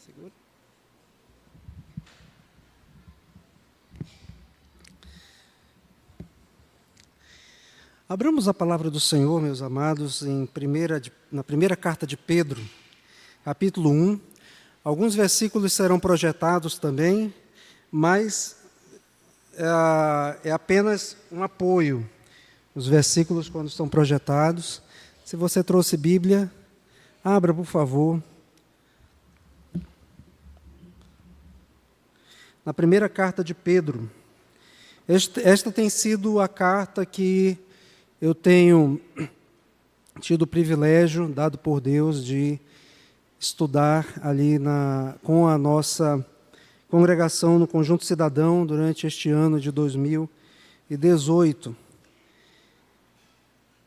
Segura. Abramos a palavra do Senhor, meus amados, na primeira carta de Pedro, capítulo 1. Alguns versículos serão projetados também, mas é apenas um apoio. Os versículos, quando estão projetados. Se você trouxe Bíblia, abra, por favor. Na primeira carta de Pedro. Esta tem sido a carta que eu tenho tido o privilégio, dado por Deus, de estudar ali com a nossa congregação no Conjunto Cidadão durante este ano de 2018.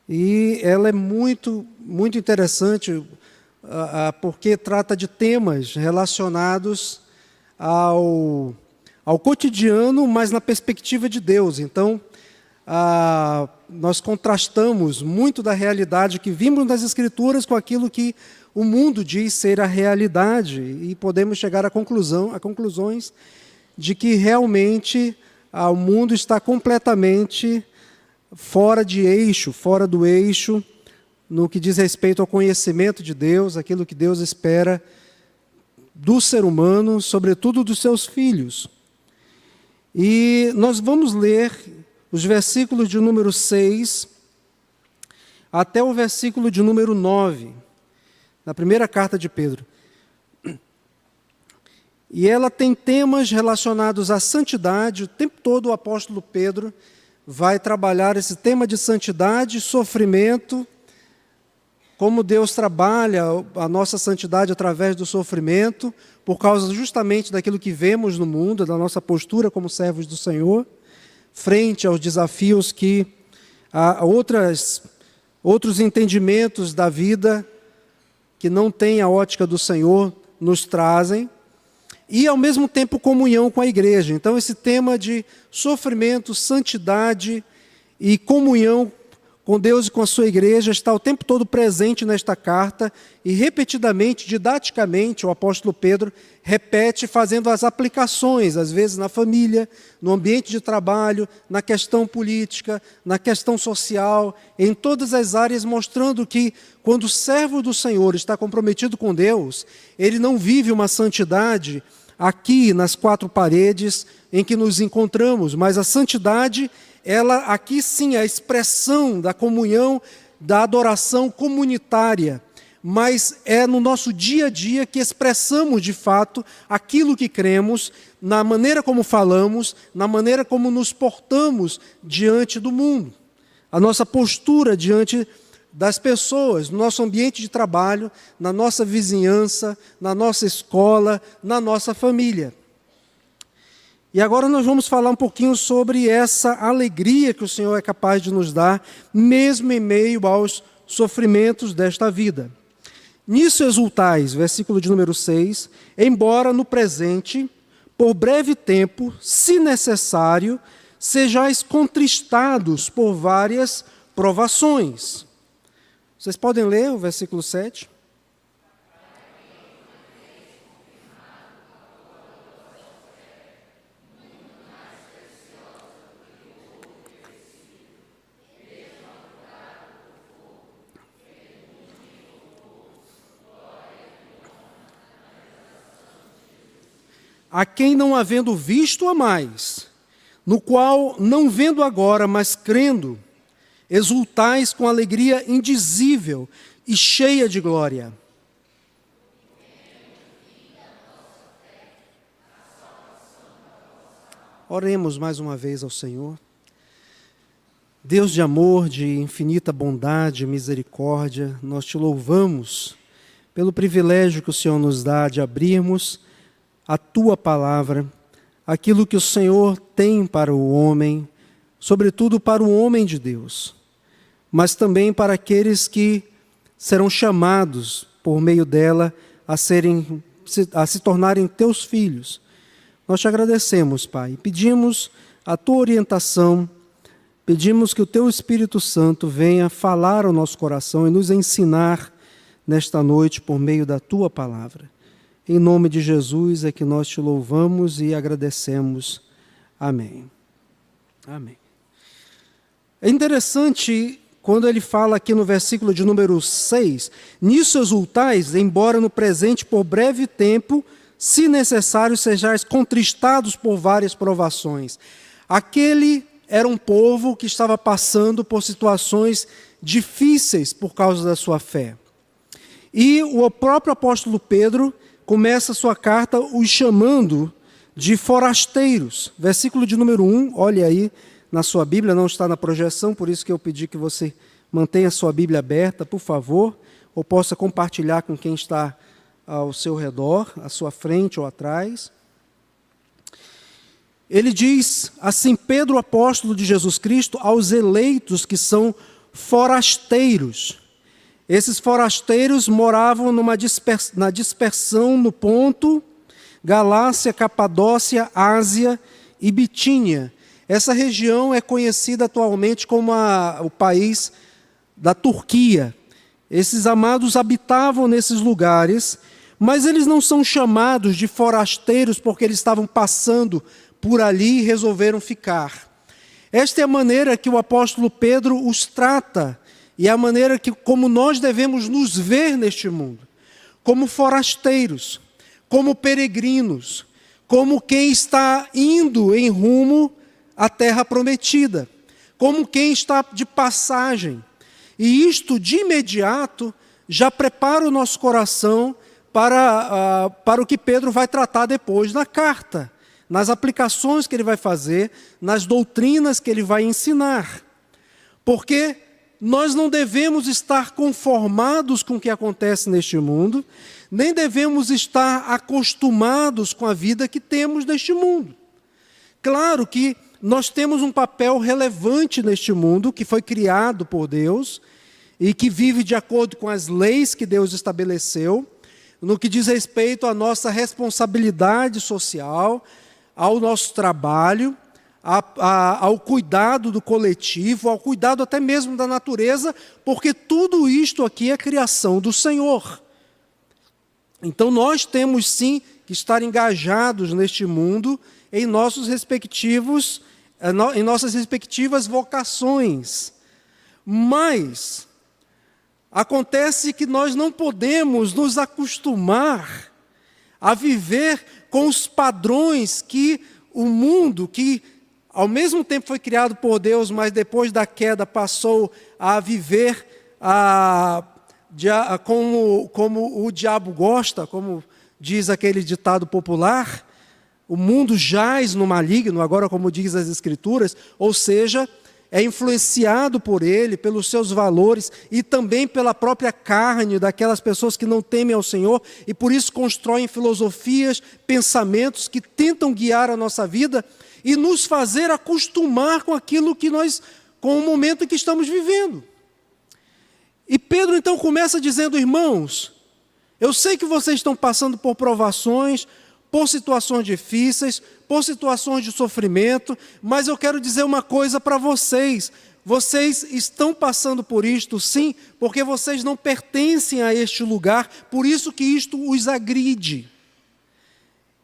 E ela é muito, muito interessante, porque trata de temas relacionados ao cotidiano, mas na perspectiva de Deus. Então, nós contrastamos muito da realidade que vimos nas Escrituras com aquilo que o mundo diz ser a realidade, e podemos chegar a conclusões de que realmente o mundo está completamente fora do eixo, no que diz respeito ao conhecimento de Deus, aquilo que Deus espera do ser humano, sobretudo dos seus filhos. E nós vamos ler os versículos de número 6 até o versículo de número 9, na primeira carta de Pedro. E ela tem temas relacionados à santidade. O tempo todo o apóstolo Pedro vai trabalhar esse tema de santidade e sofrimento, como Deus trabalha a nossa santidade através do sofrimento, por causa justamente daquilo que vemos no mundo, da nossa postura como servos do Senhor, frente aos desafios que outros entendimentos da vida que não têm a ótica do Senhor nos trazem, e ao mesmo tempo comunhão com a igreja. Então esse tema de sofrimento, santidade e comunhão com Deus e com a sua igreja está o tempo todo presente nesta carta, e repetidamente, didaticamente, o apóstolo Pedro repete fazendo as aplicações, às vezes na família, no ambiente de trabalho, na questão política, na questão social, em todas as áreas, mostrando que quando o servo do Senhor está comprometido com Deus, ele não vive uma santidade aqui nas quatro paredes em que nos encontramos, mas a santidade, ela aqui sim é a expressão da comunhão, da adoração comunitária, mas é no nosso dia a dia que expressamos de fato aquilo que cremos, na maneira como falamos, na maneira como nos portamos diante do mundo, a nossa postura diante das pessoas, no nosso ambiente de trabalho, na nossa vizinhança, na nossa escola, na nossa família. E agora nós vamos falar um pouquinho sobre essa alegria que o Senhor é capaz de nos dar, mesmo em meio aos sofrimentos desta vida. Nisso exultais, versículo de número 6, embora no presente, por breve tempo, se necessário, sejais contristados por várias provações. Vocês podem ler o versículo 7? A quem não havendo visto a mais, no qual, não vendo agora, mas crendo, exultais com alegria indizível e cheia de glória. Oremos mais uma vez ao Senhor. Deus de amor, de infinita bondade e misericórdia, nós te louvamos pelo privilégio que o Senhor nos dá de abrirmos a tua palavra, aquilo que o Senhor tem para o homem, sobretudo para o homem de Deus, mas também para aqueles que serão chamados por meio dela a se tornarem teus filhos. Nós te agradecemos, Pai, pedimos a tua orientação, pedimos que o teu Espírito Santo venha falar ao nosso coração e nos ensinar nesta noite por meio da tua palavra. Em nome de Jesus é que nós te louvamos e agradecemos. Amém. Amém. É interessante quando ele fala aqui no versículo de número 6, nisso exultais, embora no presente por breve tempo, se necessário sejais contristados por várias provações. Aquele era um povo que estava passando por situações difíceis por causa da sua fé. E o próprio apóstolo Pedro começa a sua carta os chamando de forasteiros. Versículo de número 1, olha aí na sua Bíblia, não está na projeção, por isso que eu pedi que você mantenha a sua Bíblia aberta, por favor, ou possa compartilhar com quem está ao seu redor, à sua frente ou atrás. Ele diz assim: Pedro, apóstolo de Jesus Cristo, aos eleitos que são forasteiros. Esses forasteiros moravam na dispersão no Ponto, Galácia, Capadócia, Ásia e Bitínia. Essa região é conhecida atualmente como o país da Turquia. Esses amados habitavam nesses lugares, mas eles não são chamados de forasteiros porque eles estavam passando por ali e resolveram ficar. Esta é a maneira que o apóstolo Pedro os trata, e é a maneira como nós devemos nos ver neste mundo, como forasteiros, como peregrinos, como quem está indo em rumo à terra prometida, como quem está de passagem. E isto, de imediato, já prepara o nosso coração para o que Pedro vai tratar depois na carta, nas aplicações que ele vai fazer, nas doutrinas que ele vai ensinar. Porque nós não devemos estar conformados com o que acontece neste mundo, nem devemos estar acostumados com a vida que temos neste mundo. Claro que nós temos um papel relevante neste mundo, que foi criado por Deus, e que vive de acordo com as leis que Deus estabeleceu, no que diz respeito à nossa responsabilidade social, ao nosso trabalho, ao cuidado do coletivo, ao cuidado até mesmo da natureza, porque tudo isto aqui é criação do Senhor. Então nós temos sim que estar engajados neste mundo em nossas respectivas vocações. Mas acontece que nós não podemos nos acostumar a viver com os padrões que o mundo, que ao mesmo tempo foi criado por Deus, mas depois da queda passou a viver como o diabo gosta, como diz aquele ditado popular. O mundo jaz no maligno, agora como diz as Escrituras, ou seja, é influenciado por ele, pelos seus valores e também pela própria carne daquelas pessoas que não temem ao Senhor e por isso constroem filosofias, pensamentos que tentam guiar a nossa vida e nos fazer acostumar com aquilo com o momento em que estamos vivendo. E Pedro então começa dizendo: irmãos, eu sei que vocês estão passando por provações, por situações difíceis, por situações de sofrimento, mas eu quero dizer uma coisa para vocês. Vocês estão passando por isto, sim, porque vocês não pertencem a este lugar, por isso que isto os agride.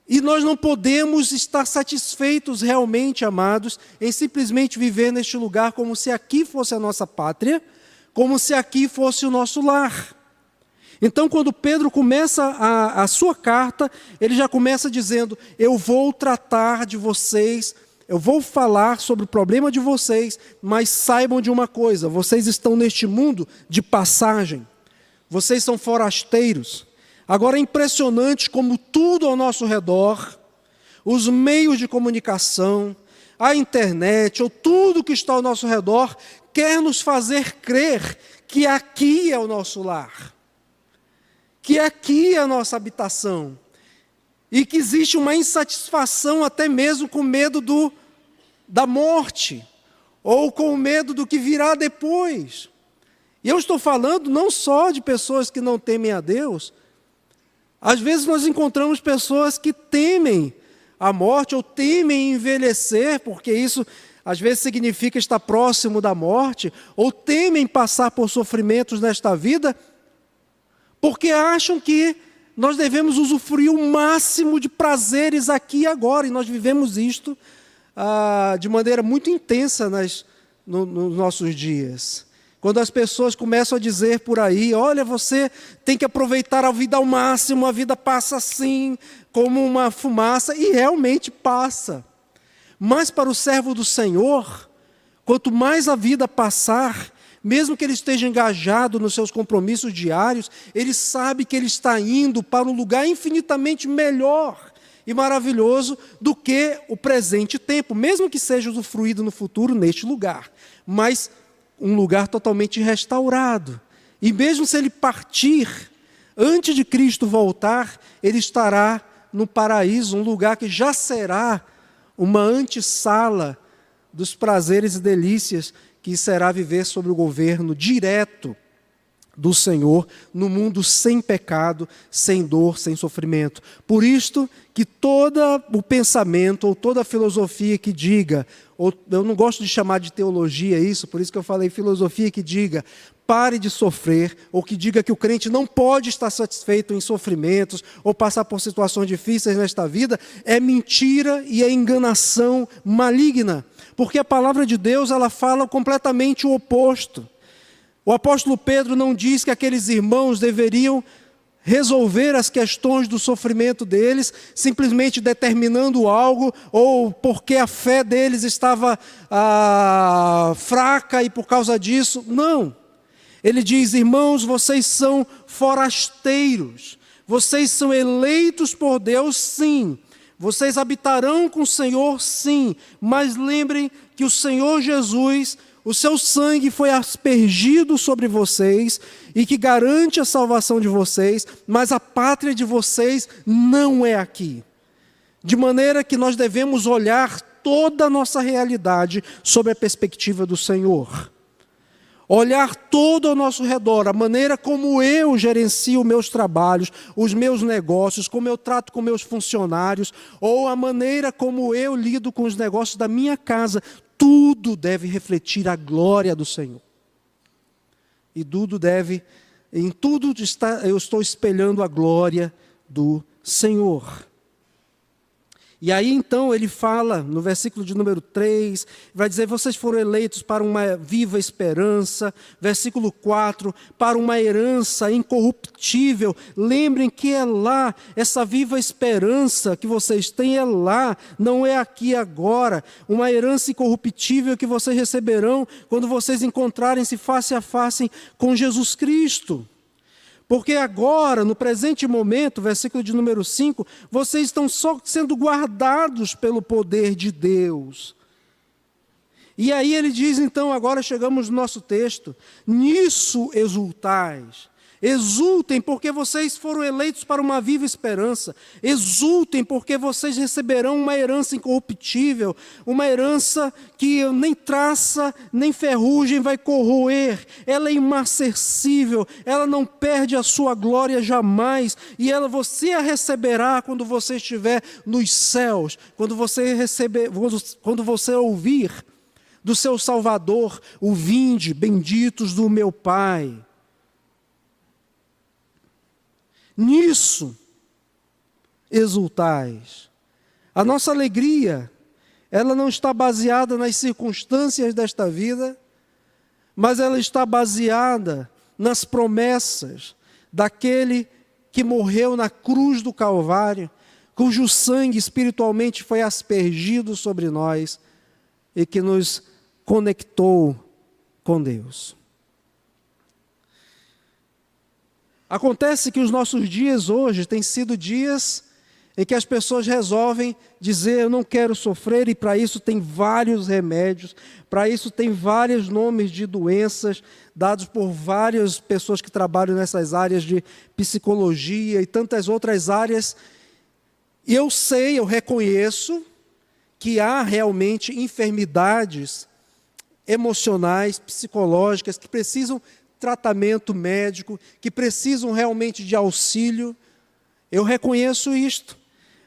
E nós não podemos estar satisfeitos realmente, amados, em simplesmente viver neste lugar como se aqui fosse a nossa pátria, como se aqui fosse o nosso lar. Então, quando Pedro começa a sua carta, ele já começa dizendo: eu vou tratar de vocês, eu vou falar sobre o problema de vocês, mas saibam de uma coisa: vocês estão neste mundo de passagem, vocês são forasteiros. Agora é impressionante como tudo ao nosso redor, os meios de comunicação, a internet, ou tudo que está ao nosso redor, quer nos fazer crer que aqui é o nosso lar, que aqui é a nossa habitação, e que existe uma insatisfação até mesmo com medo da morte, ou com medo do que virá depois. E eu estou falando não só de pessoas que não temem a Deus. Às vezes nós encontramos pessoas que temem a morte, ou temem envelhecer, porque isso às vezes significa estar próximo da morte, ou temem passar por sofrimentos nesta vida, porque acham que nós devemos usufruir o máximo de prazeres aqui e agora, e nós vivemos isto de maneira muito intensa nos nossos dias. Quando as pessoas começam a dizer por aí, olha, você tem que aproveitar a vida ao máximo, a vida passa assim, como uma fumaça, e realmente passa. Mas para o servo do Senhor, quanto mais a vida passar, mesmo que ele esteja engajado nos seus compromissos diários, ele sabe que ele está indo para um lugar infinitamente melhor e maravilhoso do que o presente tempo, mesmo que seja usufruído no futuro neste lugar, mas um lugar totalmente restaurado. E mesmo se ele partir, antes de Cristo voltar, ele estará no paraíso, um lugar que já será uma antessala dos prazeres e delícias que será viver sob o governo direto do Senhor, no mundo sem pecado, sem dor, sem sofrimento. Por isto que todo o pensamento ou toda a filosofia que diga, ou eu não gosto de chamar de teologia isso, por isso que eu falei filosofia que diga, pare de sofrer, ou que diga que o crente não pode estar satisfeito em sofrimentos, ou passar por situações difíceis nesta vida, é mentira e é enganação maligna. Porque a palavra de Deus, ela fala completamente o oposto. O apóstolo Pedro não diz que aqueles irmãos deveriam resolver as questões do sofrimento deles, simplesmente determinando algo, ou porque a fé deles estava fraca e por causa disso. Não. Ele diz, irmãos, vocês são forasteiros, vocês são eleitos por Deus, sim. Vocês habitarão com o Senhor, sim. Mas lembrem que o Senhor Jesus, o seu sangue foi aspergido sobre vocês e que garante a salvação de vocês, mas a pátria de vocês não é aqui. De maneira que nós devemos olhar toda a nossa realidade sob a perspectiva do Senhor. Olhar todo ao nosso redor, a maneira como eu gerencio meus trabalhos, os meus negócios, como eu trato com meus funcionários, ou a maneira como eu lido com os negócios da minha casa, tudo deve refletir a glória do Senhor. E em tudo eu estou espelhando a glória do Senhor. E aí então ele fala, no versículo de número 3, vai dizer, vocês foram eleitos para uma viva esperança. Versículo 4, para uma herança incorruptível. Lembrem que é lá, essa viva esperança que vocês têm é lá, não é aqui agora. Uma herança incorruptível que vocês receberão quando vocês encontrarem-se face a face com Jesus Cristo. Porque agora, no presente momento, versículo de número 5, vocês estão só sendo guardados pelo poder de Deus. E aí ele diz, então, agora chegamos no nosso texto, nisso exultais. Exultem porque vocês foram eleitos para uma viva esperança. Exultem porque vocês receberão uma herança incorruptível, uma herança que nem traça, nem ferrugem vai corroer. Ela é imarcessível, ela não perde a sua glória jamais. E você a receberá quando você estiver nos céus, quando você ouvir do seu Salvador, o vinde, benditos do meu Pai. Nisso exultais. A nossa alegria, ela não está baseada nas circunstâncias desta vida, mas ela está baseada nas promessas daquele que morreu na cruz do Calvário, cujo sangue espiritualmente foi aspergido sobre nós e que nos conectou com Deus. Acontece que os nossos dias hoje têm sido dias em que as pessoas resolvem dizer, eu não quero sofrer, e para isso tem vários remédios, para isso tem vários nomes de doenças dados por várias pessoas que trabalham nessas áreas de psicologia e tantas outras áreas. E eu sei, eu reconheço que há realmente enfermidades emocionais, psicológicas, que precisam tratamento médico, que precisam realmente de auxílio. Eu reconheço isto,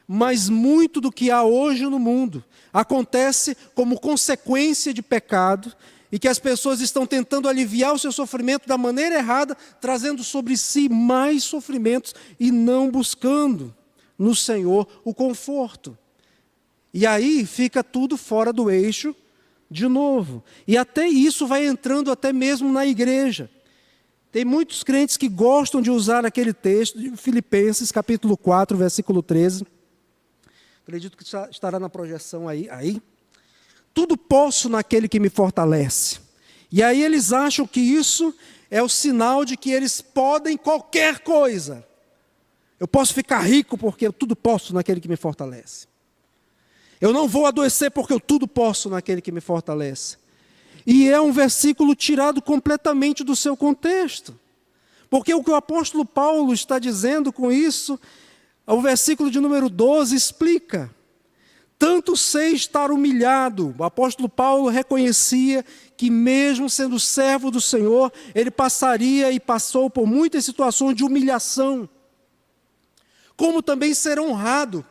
mas muito do que há hoje no mundo acontece como consequência de pecado e que as pessoas estão tentando aliviar o seu sofrimento da maneira errada, trazendo sobre si mais sofrimentos e não buscando no Senhor o conforto. E aí fica tudo fora do eixo de novo. E até isso vai entrando até mesmo na igreja. Tem muitos crentes que gostam de usar aquele texto de Filipenses, capítulo 4, versículo 13. Acredito que estará na projeção aí. Tudo posso naquele que me fortalece. E aí eles acham que isso é o sinal de que eles podem qualquer coisa. Eu posso ficar rico porque eu tudo posso naquele que me fortalece. Eu não vou adoecer porque eu tudo posso naquele que me fortalece. E é um versículo tirado completamente do seu contexto. Porque o que o apóstolo Paulo está dizendo com isso, o versículo de número 12 explica. Tanto sei estar humilhado. O apóstolo Paulo reconhecia que mesmo sendo servo do Senhor, ele passaria e passou por muitas situações de humilhação. Como também ser honrado.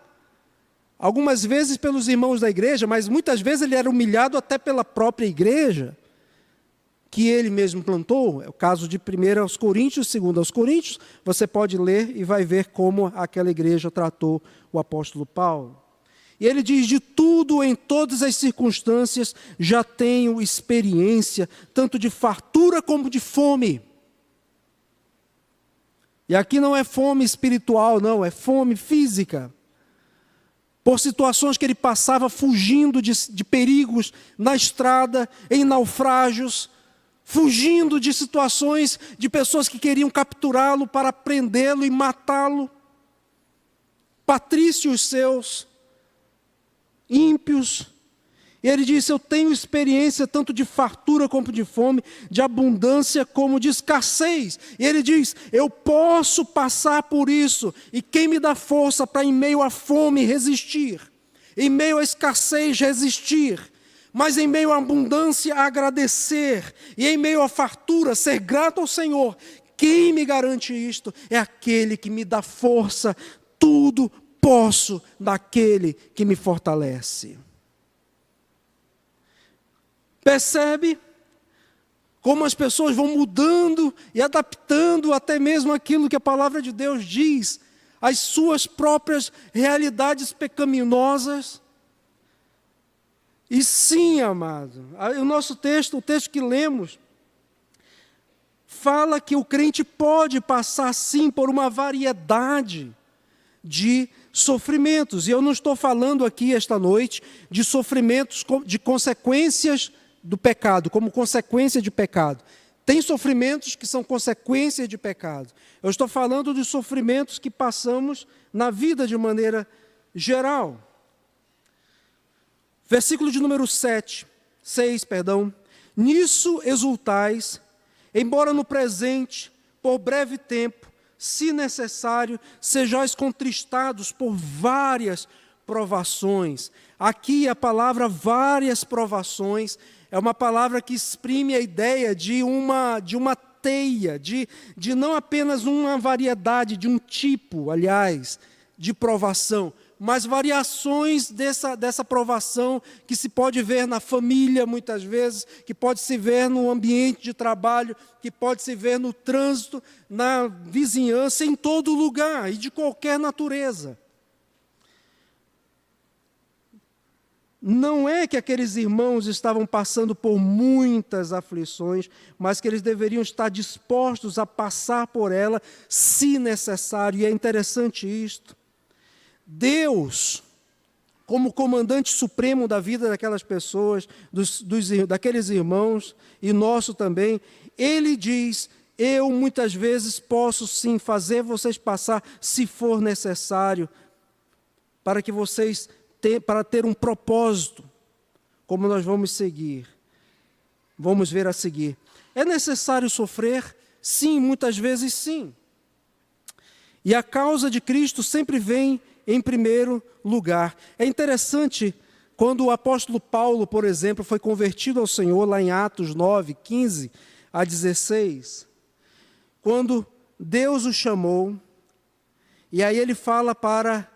Algumas vezes pelos irmãos da igreja, mas muitas vezes ele era humilhado até pela própria igreja, que ele mesmo plantou. É o caso de 1 aos Coríntios, 2 aos Coríntios. Você pode ler e vai ver como aquela igreja tratou o apóstolo Paulo. E ele diz, de tudo, em todas as circunstâncias, já tenho experiência, tanto de fartura como de fome. E aqui não é fome espiritual, não, é fome física. Por situações que ele passava fugindo de perigos na estrada, em naufrágios, fugindo de situações de pessoas que queriam capturá-lo para prendê-lo e matá-lo. Patrícios seus, ímpios. E ele disse, eu tenho experiência tanto de fartura como de fome, de abundância como de escassez. E ele diz, eu posso passar por isso. E quem me dá força para em meio à fome resistir? Em meio à escassez resistir? Mas em meio à abundância agradecer? E em meio à fartura ser grato ao Senhor? Quem me garante isto? É aquele que me dá força. Tudo posso naquele que me fortalece. Percebe como as pessoas vão mudando e adaptando até mesmo aquilo que a palavra de Deus diz, às suas próprias realidades pecaminosas? E sim, amado, o nosso texto, o texto que lemos, fala que o crente pode passar sim por uma variedade de sofrimentos. E eu não estou falando aqui esta noite de sofrimentos de consequências do pecado, como consequência de pecado. Tem sofrimentos que são consequência de pecado. Eu estou falando de sofrimentos que passamos na vida de maneira geral. Versículo de número 6. Nisso exultais, embora no presente, por breve tempo, se necessário, sejais contristados por várias provações. Aqui a palavra várias provações é uma palavra que exprime a ideia de uma teia, de não apenas uma variedade, de um tipo, aliás, de provação, mas variações dessa provação que se pode ver na família muitas vezes, que pode se ver no ambiente de trabalho, que pode se ver no trânsito, na vizinhança, em todo lugar e de qualquer natureza. Não é que aqueles irmãos estavam passando por muitas aflições, mas que eles deveriam estar dispostos a passar por ela, se necessário. E é interessante isto. Deus, como comandante supremo da vida daquelas pessoas, daqueles irmãos, e nosso também, Ele diz, eu muitas vezes posso sim fazer vocês passar, se for necessário, para que vocês para ter um propósito, como nós vamos ver a seguir. É necessário sofrer? Sim, muitas vezes sim. E a causa de Cristo sempre vem em primeiro lugar. É interessante, quando o apóstolo Paulo, por exemplo, foi convertido ao Senhor, lá em Atos 9, 15 a 16, quando Deus o chamou, e aí ele fala para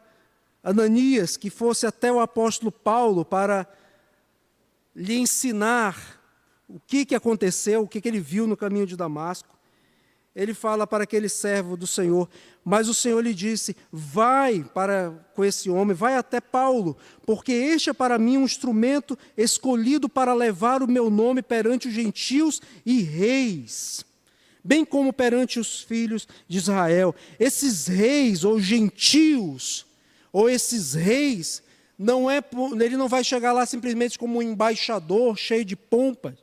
Ananias, que fosse até o apóstolo Paulo para lhe ensinar o que aconteceu, o que ele viu no caminho de Damasco. Ele fala para aquele servo do Senhor, mas o Senhor lhe disse, vai com esse homem, vai até Paulo, porque este é para mim um instrumento escolhido para levar o meu nome perante os gentios e reis, bem como perante os filhos de Israel. Esses reis ou gentios, ou esses reis, ele não vai chegar lá simplesmente como um embaixador cheio de pompas,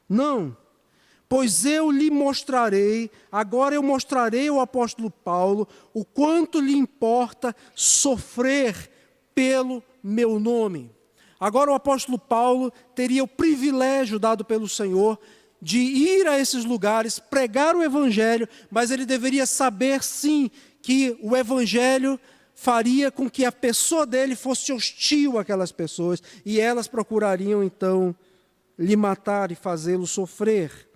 não. Pois eu lhe mostrarei, agora eu mostrarei ao apóstolo Paulo o quanto lhe importa sofrer pelo meu nome. Agora o apóstolo Paulo teria o privilégio dado pelo Senhor de ir a esses lugares, pregar o evangelho, mas ele deveria saber sim que o evangelho faria com que a pessoa dele fosse hostil àquelas pessoas e elas procurariam então lhe matar e fazê-lo sofrer.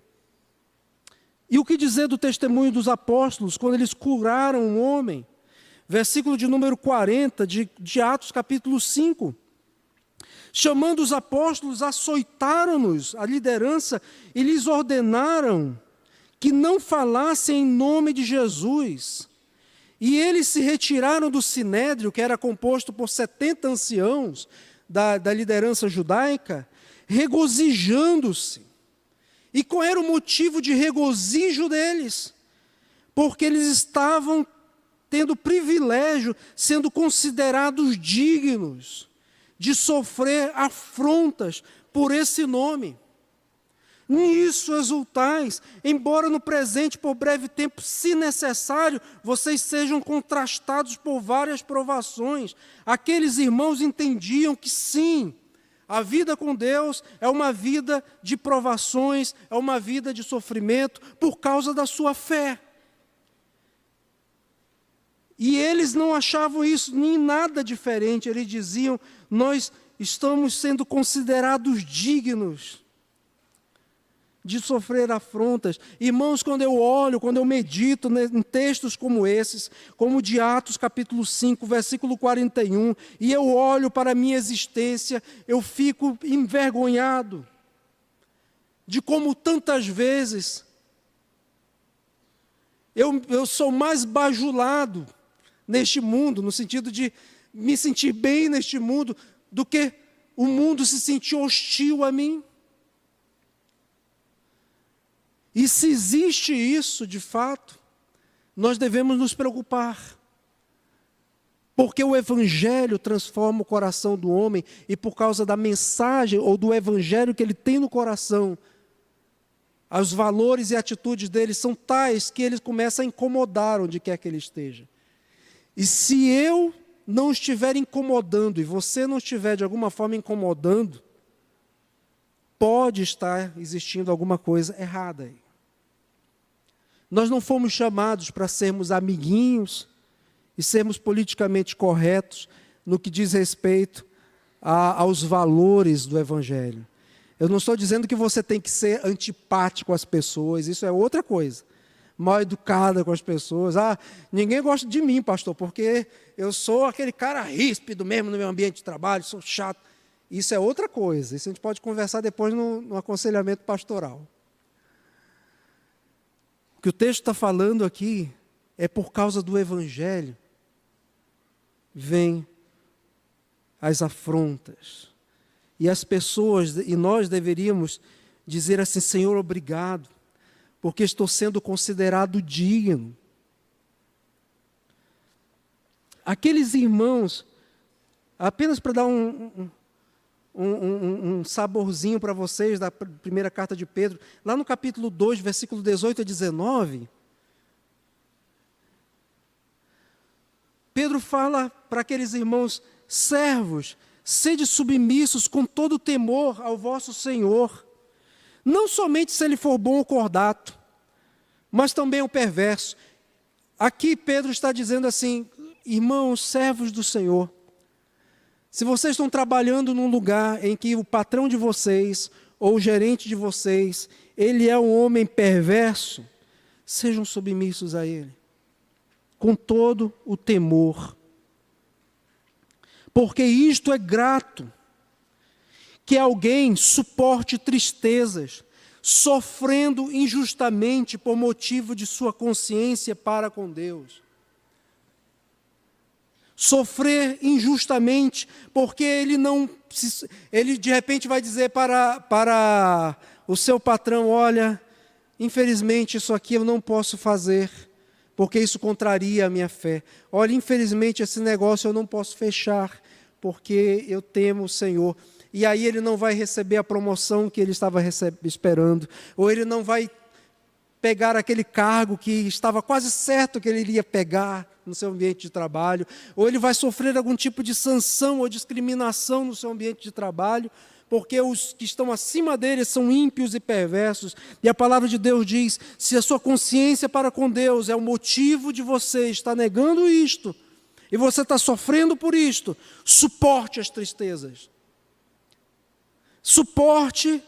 E o que dizer do testemunho dos apóstolos, quando eles curaram um homem? Versículo de número 40, de Atos capítulo 5. Chamando os apóstolos, açoitaram-nos, a liderança, e lhes ordenaram que não falassem em nome de Jesus. E eles se retiraram do sinédrio, que era composto por 70 anciãos da liderança judaica, regozijando-se. E qual era o motivo de regozijo deles? Porque eles estavam tendo o privilégio, sendo considerados dignos de sofrer afrontas por esse nome. Nisso exultais, embora no presente, por breve tempo, se necessário, vocês sejam contrastados por várias provações. Aqueles irmãos entendiam que sim, a vida com Deus é uma vida de provações, é uma vida de sofrimento por causa da sua fé. E eles não achavam isso nem nada diferente, eles diziam, nós estamos sendo considerados dignos de sofrer afrontas. Irmãos, quando eu medito em textos como esses, como de Atos capítulo 5, versículo 41, e eu olho para a minha existência, eu fico envergonhado de como tantas vezes eu sou mais bajulado neste mundo, no sentido de me sentir bem neste mundo, do que o mundo se sentir hostil a mim. E se existe isso de fato, nós devemos nos preocupar. Porque o evangelho transforma o coração do homem e por causa da mensagem ou do evangelho que ele tem no coração, os valores e atitudes dele são tais que ele começa a incomodar onde quer que ele esteja. E se eu não estiver incomodando e você não estiver de alguma forma incomodando, pode estar existindo alguma coisa errada aí. Nós não fomos chamados para sermos amiguinhos e sermos politicamente corretos no que diz respeito aos valores do evangelho. Eu não estou dizendo que você tem que ser antipático às pessoas, isso é outra coisa. Mal educada com as pessoas. Ninguém gosta de mim, pastor, porque eu sou aquele cara ríspido mesmo no meu ambiente de trabalho, sou chato. Isso é outra coisa, isso a gente pode conversar depois no aconselhamento pastoral. O que o texto está falando aqui é por causa do evangelho, vem as afrontas. E as pessoas, e nós deveríamos dizer assim, Senhor, obrigado, porque estou sendo considerado digno. Aqueles irmãos, apenas para dar um saborzinho para vocês da primeira carta de Pedro, lá no capítulo 2, versículo 18 a 19, Pedro fala para aqueles irmãos, servos, sede submissos com todo temor ao vosso Senhor, não somente se ele for bom ou cordato, mas também o perverso. Aqui Pedro está dizendo assim, irmãos, servos do Senhor, se vocês estão trabalhando num lugar em que o patrão de vocês, ou o gerente de vocês, ele é um homem perverso, sejam submissos a ele, com todo o temor. Porque isto é grato, que alguém suporte tristezas, sofrendo injustamente por motivo de sua consciência para com Deus. Sofrer injustamente, porque ele de repente vai dizer para o seu patrão: olha, infelizmente isso aqui eu não posso fazer, porque isso contraria a minha fé. Olha, infelizmente esse negócio eu não posso fechar, porque eu temo o Senhor. E aí ele não vai receber a promoção que ele estava esperando, ou ele não vai pegar aquele cargo que estava quase certo que ele iria pegar no seu ambiente de trabalho, ou ele vai sofrer algum tipo de sanção ou discriminação no seu ambiente de trabalho, porque os que estão acima dele são ímpios e perversos. E a palavra de Deus diz: se a sua consciência para com Deus é o motivo de você estar negando isto, e você está sofrendo por isto, suporte as tristezas. Suporte,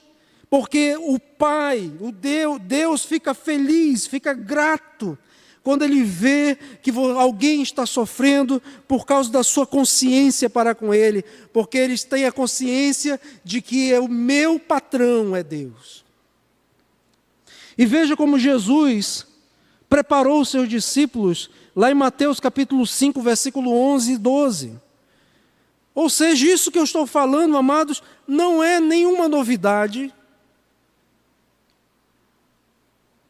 porque o Pai, o Deus fica feliz, fica grato, quando Ele vê que alguém está sofrendo por causa da sua consciência para com Ele, porque eles têm a consciência de que o meu patrão é Deus. E veja como Jesus preparou os seus discípulos, lá em Mateus capítulo 5, versículo 11 e 12. Ou seja, isso que eu estou falando, amados, não é nenhuma novidade.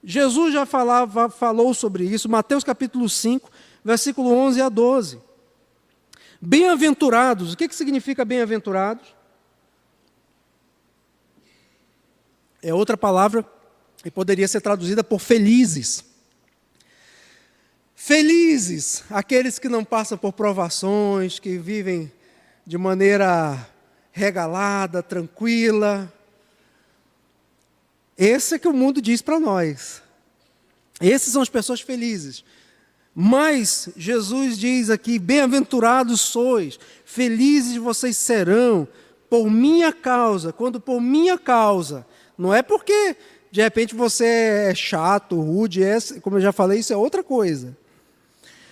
Jesus já falou sobre isso, Mateus capítulo 5, versículo 11 a 12. Bem-aventurados, o que significa bem-aventurados? É outra palavra que poderia ser traduzida por felizes. Felizes, aqueles que não passam por provações, que vivem de maneira regalada, tranquila. Esse é que o mundo diz para nós. Essas são as pessoas felizes. Mas Jesus diz aqui: bem-aventurados sois, felizes vocês serão por minha causa. Quando por minha causa, não é porque de repente você é chato, rude, como eu já falei, isso é outra coisa.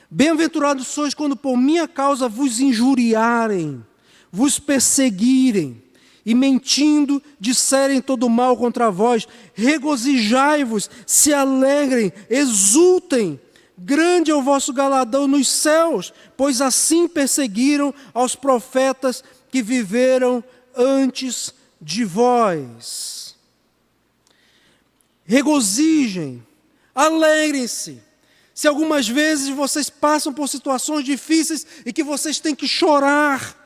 Bem-aventurados sois quando por minha causa vos injuriarem, vos perseguirem, e mentindo disserem todo mal contra vós. Regozijai-vos, se alegrem, exultem, grande é o vosso galardão nos céus, pois assim perseguiram aos profetas que viveram antes de vós. Regozijem, alegrem-se. Se algumas vezes vocês passam por situações difíceis e que vocês têm que chorar,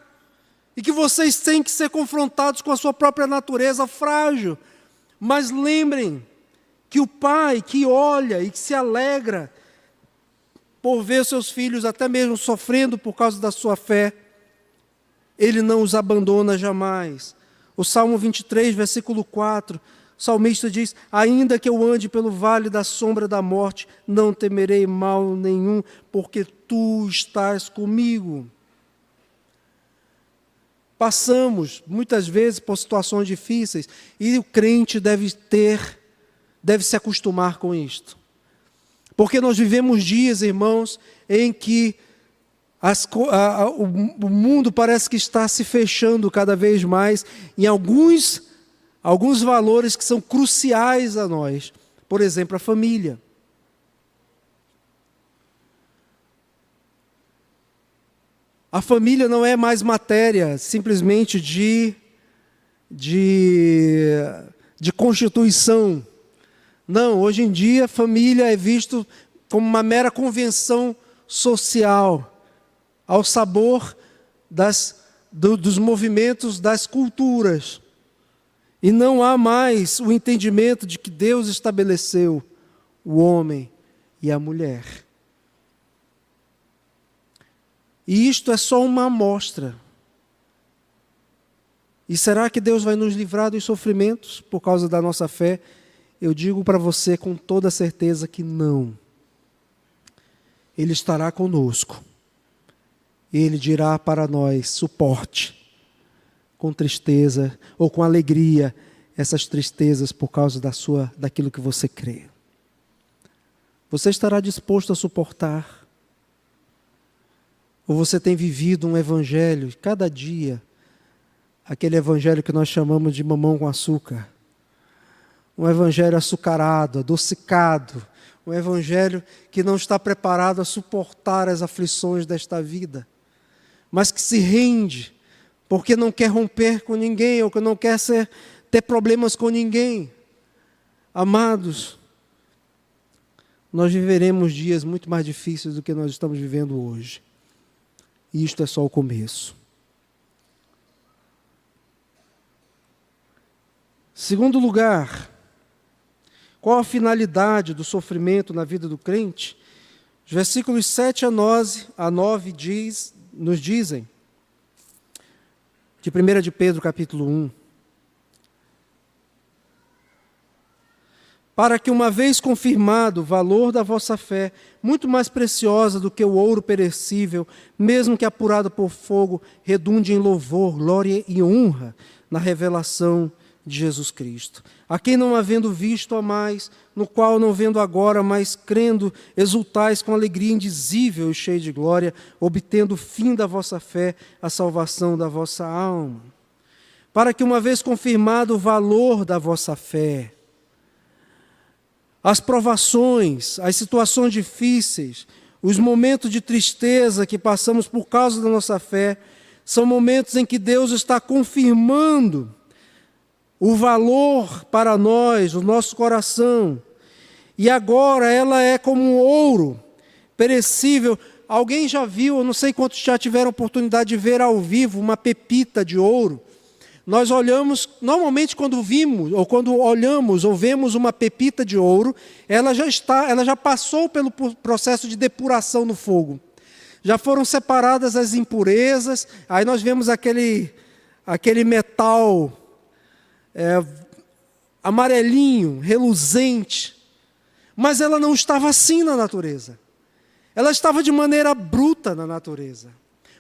e que vocês têm que ser confrontados com a sua própria natureza frágil, mas lembrem que o Pai que olha e que se alegra por ver seus filhos até mesmo sofrendo por causa da sua fé, Ele não os abandona jamais. O Salmo 23, versículo 4, o salmista diz: ainda que eu ande pelo vale da sombra da morte, não temerei mal nenhum, porque Tu estás comigo. Passamos muitas vezes por situações difíceis e o crente deve se acostumar com isto. Porque nós vivemos dias, irmãos, em que o mundo parece que está se fechando cada vez mais em alguns valores que são cruciais a nós. Por exemplo, a família. A família não é mais matéria simplesmente de constituição. Não, hoje em dia a família é visto como uma mera convenção social, ao sabor dos movimentos das culturas. E não há mais o entendimento de que Deus estabeleceu o homem e a mulher. E isto é só uma amostra. E será que Deus vai nos livrar dos sofrimentos por causa da nossa fé? Eu digo para você com toda certeza que não. Ele estará conosco. Ele dirá para nós: suporte, com tristeza ou com alegria, essas tristezas por causa daquilo que você crê. Você estará disposto a suportar? Ou você tem vivido um evangelho, cada dia, aquele evangelho que nós chamamos de mamão com açúcar? um evangelho açucarado, adocicado, um evangelho que não está preparado a suportar as aflições desta vida, mas que se rende, porque não quer romper com ninguém, ou que não quer ter problemas com ninguém. Amados, nós viveremos dias muito mais difíceis do que nós estamos vivendo hoje. E isto é só o começo. Segundo lugar, qual a finalidade do sofrimento na vida do crente? Os versículos 7 a 9 nos dizem, de 1 de Pedro, capítulo 1, para que, uma vez confirmado o valor da vossa fé, muito mais preciosa do que o ouro perecível, mesmo que apurado por fogo, redunde em louvor, glória e honra na revelação de Jesus Cristo. A quem não havendo visto amais, no qual não vendo agora, mas crendo, exultais com alegria indizível e cheia de glória, obtendo o fim da vossa fé, a salvação da vossa alma. Para que, uma vez confirmado o valor da vossa fé, as provações, as situações difíceis, os momentos de tristeza que passamos por causa da nossa fé, são momentos em que Deus está confirmando o valor para nós, o nosso coração. E agora ela é como um ouro perecível. Alguém já viu, eu não sei quantos já tiveram oportunidade de ver ao vivo uma pepita de ouro. Nós olhamos, normalmente quando vimos, ou quando olhamos ou vemos uma pepita de ouro, ela já passou pelo processo de depuração no fogo. Já foram separadas as impurezas, aí nós vemos aquele metal amarelinho, reluzente. Mas ela não estava assim na natureza. Ela estava de maneira bruta na natureza.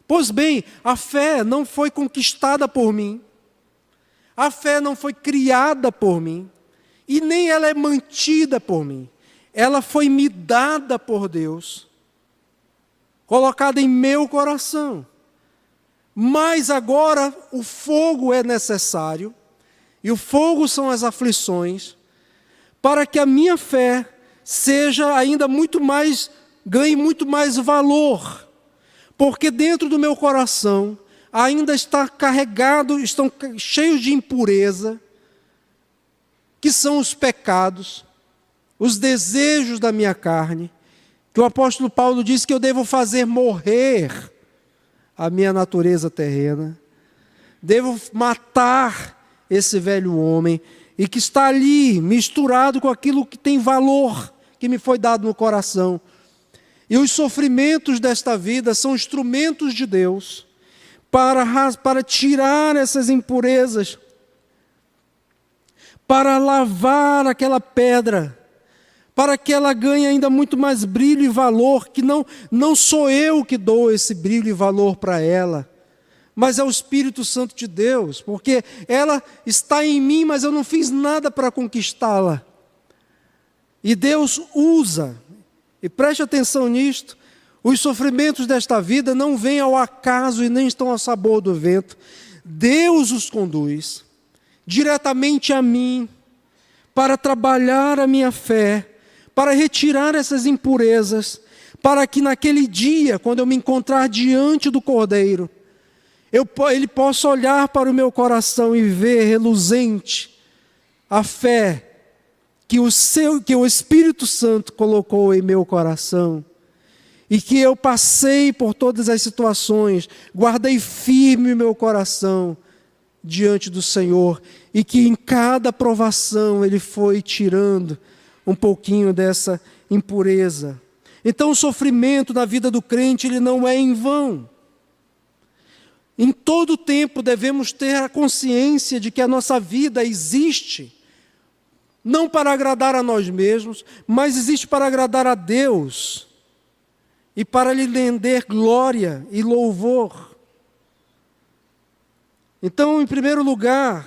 Pois bem, a fé não foi conquistada por mim. A fé não foi criada por mim, e nem ela é mantida por mim. Ela foi me dada por Deus, colocada em meu coração. Mas agora o fogo é necessário, e o fogo são as aflições, para que a minha fé seja ainda muito mais, ganhe muito mais valor, porque dentro do meu coração ainda está carregado, estão cheios de impureza, que são os pecados, os desejos da minha carne, que o apóstolo Paulo diz que eu devo fazer morrer a minha natureza terrena, devo matar esse velho homem, e que está ali misturado com aquilo que tem valor, que me foi dado no coração. E os sofrimentos desta vida são instrumentos de Deus, para tirar essas impurezas, para lavar aquela pedra, para que ela ganhe ainda muito mais brilho e valor, que não sou eu que dou esse brilho e valor para ela, mas é o Espírito Santo de Deus, porque ela está em mim, mas eu não fiz nada para conquistá-la. E Deus usa, e preste atenção nisto, os sofrimentos desta vida não vêm ao acaso e nem estão ao sabor do vento. Deus os conduz diretamente a mim, para trabalhar a minha fé, para retirar essas impurezas, para que naquele dia, quando eu me encontrar diante do Cordeiro, ele possa olhar para o meu coração e ver reluzente a fé que o Espírito Santo colocou em meu coração. E que eu passei por todas as situações, guardei firme o meu coração diante do Senhor, e que em cada provação Ele foi tirando um pouquinho dessa impureza. Então o sofrimento na vida do crente, ele não é em vão. Em todo tempo devemos ter a consciência de que a nossa vida existe, não para agradar a nós mesmos, mas existe para agradar a Deus, e para lhe render glória e louvor. Então, em primeiro lugar,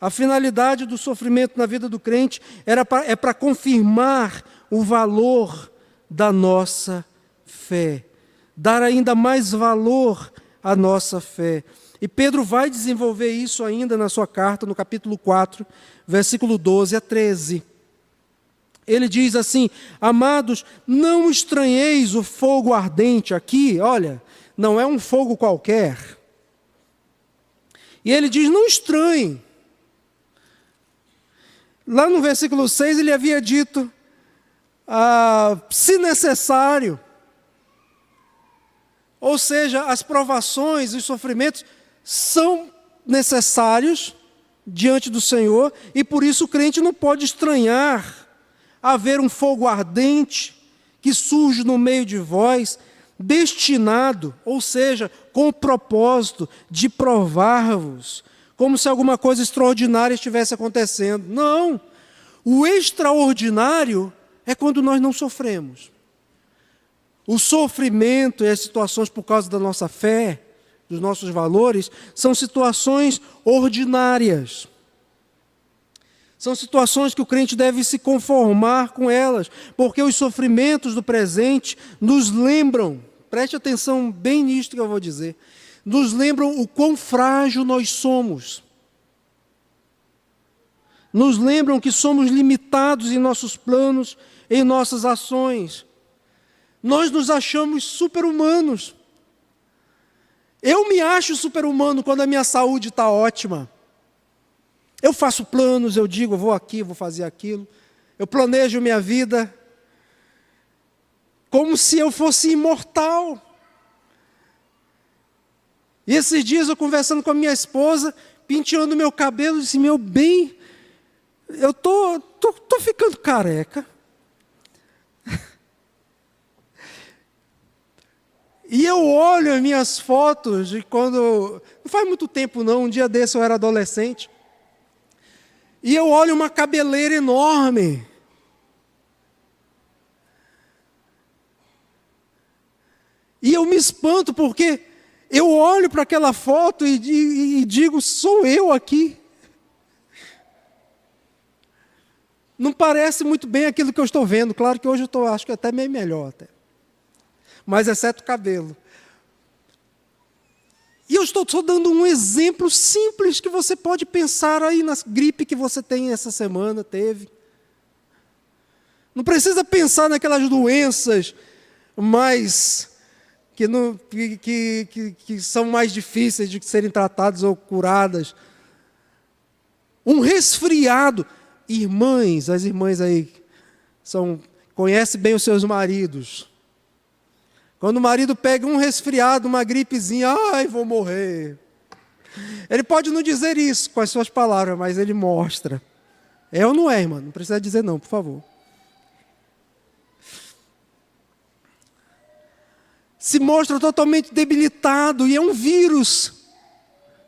a finalidade do sofrimento na vida do crente é para confirmar o valor da nossa fé, dar ainda mais valor à nossa fé. E Pedro vai desenvolver isso ainda na sua carta, no capítulo 4, versículo 12 a 13. Ele diz assim: amados, não estranheis o fogo ardente aqui, olha, não é um fogo qualquer. E ele diz, não estranhem. Lá no versículo 6 ele havia dito, se necessário. Ou seja, as provações e os sofrimentos são necessários diante do Senhor, e por isso o crente não pode estranhar haver um fogo ardente que surge no meio de vós, destinado, ou seja, com o propósito de provar-vos, como se alguma coisa extraordinária estivesse acontecendo. Não! O extraordinário é quando nós não sofremos. O sofrimento e as situações por causa da nossa fé, dos nossos valores, são situações ordinárias. São situações que o crente deve se conformar com elas, porque os sofrimentos do presente nos lembram, preste atenção bem nisto que eu vou dizer, nos lembram o quão frágil nós somos. Nos lembram que somos limitados em nossos planos, em nossas ações. Nós nos achamos super-humanos. Eu me acho super-humano quando a minha saúde está ótima. Eu faço planos, eu digo, eu vou aqui, vou fazer aquilo. Eu planejo minha vida como se eu fosse imortal. E esses dias eu conversando com a minha esposa, penteando meu cabelo, disse, meu bem, eu tô ficando careca. E eu olho as minhas fotos de quando... Não faz muito tempo não, um dia desse eu era adolescente. E eu olho uma cabeleira enorme. E eu me espanto porque eu olho para aquela foto e digo, sou eu aqui. Não parece muito bem aquilo que eu estou vendo. Claro que hoje eu acho que até meio melhor. Mas exceto o cabelo. E eu estou só dando um exemplo simples que você pode pensar aí na gripe que você tem essa semana, teve. Não precisa pensar naquelas doenças mais que são mais difíceis de serem tratadas ou curadas. Um resfriado. Irmãs, as irmãs aí conhecem bem os seus maridos. Quando o marido pega um resfriado, uma gripezinha, ai, vou morrer. Ele pode não dizer isso com as suas palavras, mas ele mostra. É ou não é, irmão? Não precisa dizer não, por favor. Se mostra totalmente debilitado e é um vírus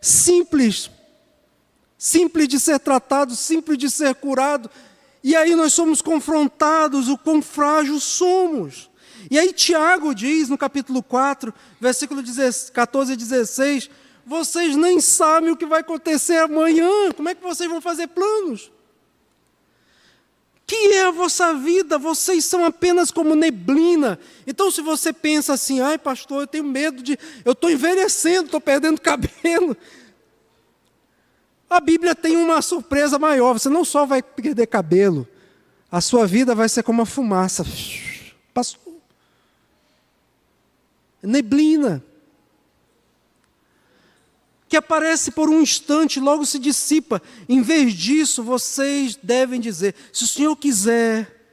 simples de ser tratado, simples de ser curado. E aí nós somos confrontados, o quão frágil somos. E aí Tiago diz no capítulo 4, versículo 14 e 16, vocês nem sabem o que vai acontecer amanhã, como é que vocês vão fazer planos? Que é a vossa vida? Vocês são apenas como neblina. Então se você pensa assim, ai pastor, eu tenho medo eu estou envelhecendo, estou perdendo cabelo. A Bíblia tem uma surpresa maior, você não só vai perder cabelo, a sua vida vai ser como uma fumaça. Passou. Neblina, que aparece por um instante, logo se dissipa. Em vez disso, vocês devem dizer, se o Senhor quiser,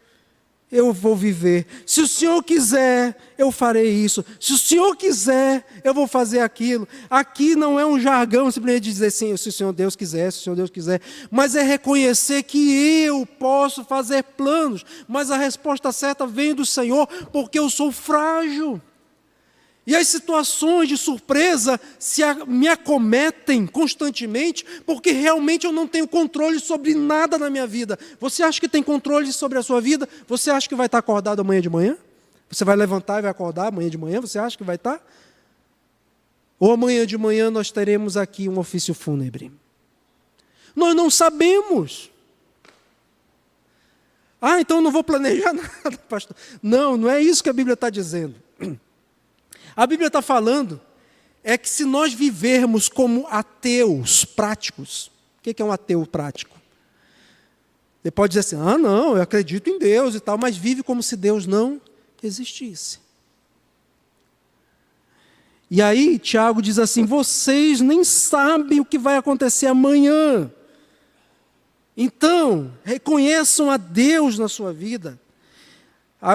eu vou viver. Se o Senhor quiser, eu farei isso. Se o Senhor quiser, eu vou fazer aquilo. Aqui não é um jargão, simplesmente dizer sim, se o Senhor Deus quiser, se o Senhor Deus quiser. Mas é reconhecer que eu posso fazer planos. Mas a resposta certa vem do Senhor, porque eu sou frágil. E as situações de surpresa me acometem constantemente, porque realmente eu não tenho controle sobre nada na minha vida. Você acha que tem controle sobre a sua vida? Você acha que vai estar acordado amanhã de manhã? Você vai levantar e vai acordar amanhã de manhã? Você acha que vai estar? Ou amanhã de manhã nós teremos aqui um ofício fúnebre? Nós não sabemos. Ah, então eu não vou planejar nada, pastor. Não, não é isso que a Bíblia está dizendo. A Bíblia está falando é que se nós vivermos como ateus práticos, o que é um ateu prático? Ele pode dizer assim, não, eu acredito em Deus e tal, mas vive como se Deus não existisse. E aí, Tiago diz assim, vocês nem sabem o que vai acontecer amanhã. Então, reconheçam a Deus na sua vida.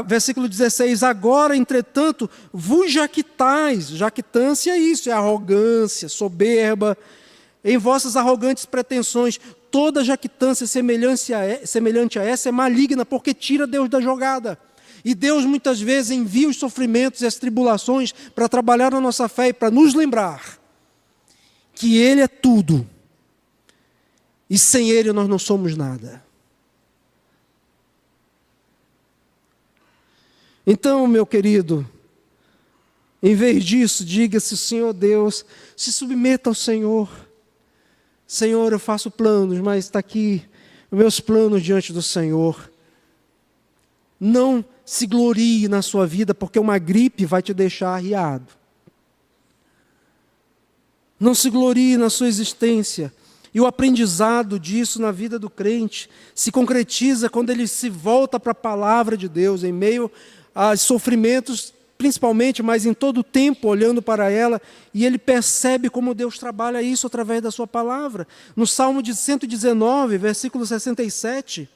Versículo 16, agora, entretanto, vos jactais. Jactância é isso, é arrogância, soberba. Em vossas arrogantes pretensões, toda jactância semelhante a essa é maligna, porque tira Deus da jogada. E Deus muitas vezes envia os sofrimentos e as tribulações para trabalhar na nossa fé e para nos lembrar que Ele é tudo. E sem Ele nós não somos nada. Então, meu querido, em vez disso, diga-se, Senhor Deus, se submeta ao Senhor. Senhor, eu faço planos, mas está aqui os meus planos diante do Senhor. Não se glorie na sua vida, porque uma gripe vai te deixar arriado. Não se glorie na sua existência. E o aprendizado disso na vida do crente se concretiza quando ele se volta para a palavra de Deus, em meio a sofrimentos, principalmente, mas em todo o tempo olhando para ela, e ele percebe como Deus trabalha isso através da sua palavra. No Salmo de 119, versículo 67,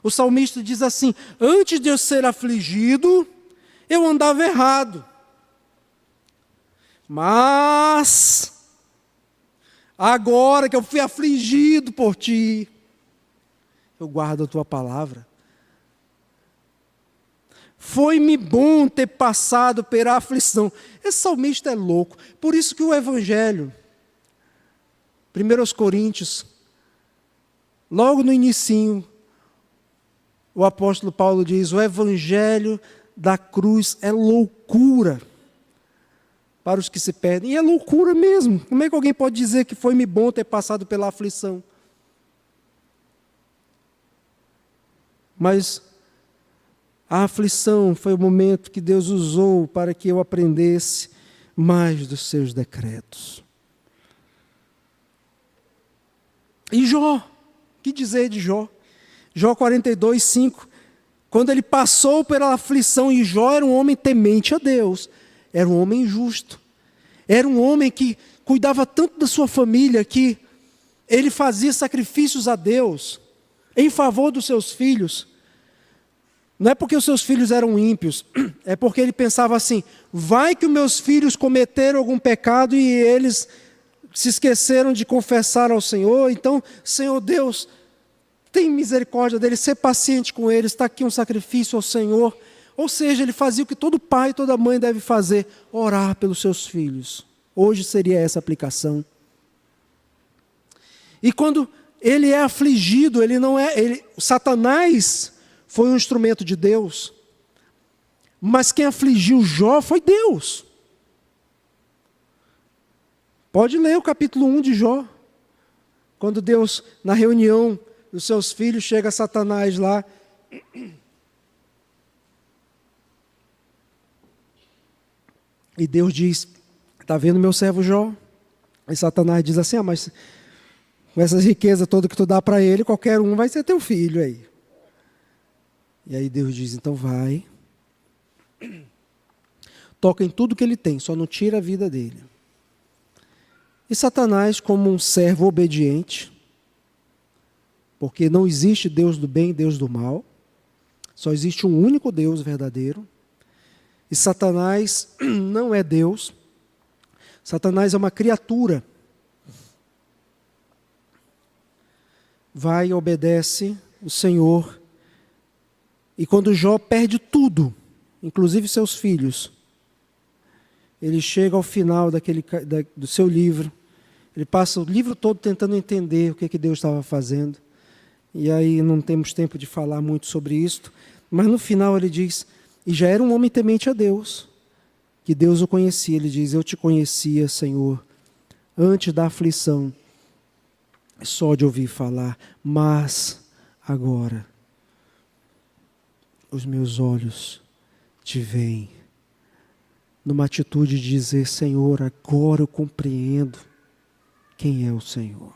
o salmista diz assim, antes de eu ser afligido, eu andava errado. Mas agora que eu fui afligido por ti, eu guardo a tua palavra. Foi-me bom ter passado pela aflição. Esse salmista é louco. Por isso que o Evangelho, 1 Coríntios, logo no inicinho, o apóstolo Paulo diz, o Evangelho da cruz é loucura para os que se perdem. E é loucura mesmo. Como é que alguém pode dizer que foi-me bom ter passado pela aflição? Mas a aflição foi o momento que Deus usou para que eu aprendesse mais dos seus decretos. E Jó, que dizer de Jó? Jó 42, 5, quando ele passou pela aflição, e Jó era um homem temente a Deus, era um homem justo, era um homem que cuidava tanto da sua família, que ele fazia sacrifícios a Deus, em favor dos seus filhos. Não é porque os seus filhos eram ímpios, é porque ele pensava assim, vai que os meus filhos cometeram algum pecado e eles se esqueceram de confessar ao Senhor, então, Senhor Deus, tem misericórdia deles, ser paciente com eles, está aqui um sacrifício ao Senhor. Ou seja, ele fazia o que todo pai e toda mãe deve fazer, orar pelos seus filhos. Hoje seria essa aplicação. E quando ele é afligido, Satanás foi um instrumento de Deus, mas quem afligiu Jó foi Deus. Pode ler o capítulo 1 de Jó, quando Deus, na reunião dos seus filhos, chega Satanás lá, e Deus diz, está vendo meu servo Jó? Aí Satanás diz assim, mas com essas riquezas todas que tu dá para ele, qualquer um vai ser teu filho aí. E aí Deus diz, então vai, toca em tudo que ele tem, só não tira a vida dele. E Satanás, como um servo obediente, porque não existe Deus do bem e Deus do mal, só existe um único Deus verdadeiro, e Satanás não é Deus, Satanás é uma criatura. Vai e obedece o Senhor. E quando Jó perde tudo, inclusive seus filhos, ele chega ao final do seu livro, ele passa o livro todo tentando entender o que Deus estava fazendo. E aí não temos tempo de falar muito sobre isso, mas no final ele diz, e já era um homem temente a Deus, que Deus o conhecia. Ele diz, eu te conhecia, Senhor, antes da aflição, só de ouvir falar, mas agora os meus olhos te veem. numa atitude de dizer: Senhor, agora eu compreendo quem é o Senhor.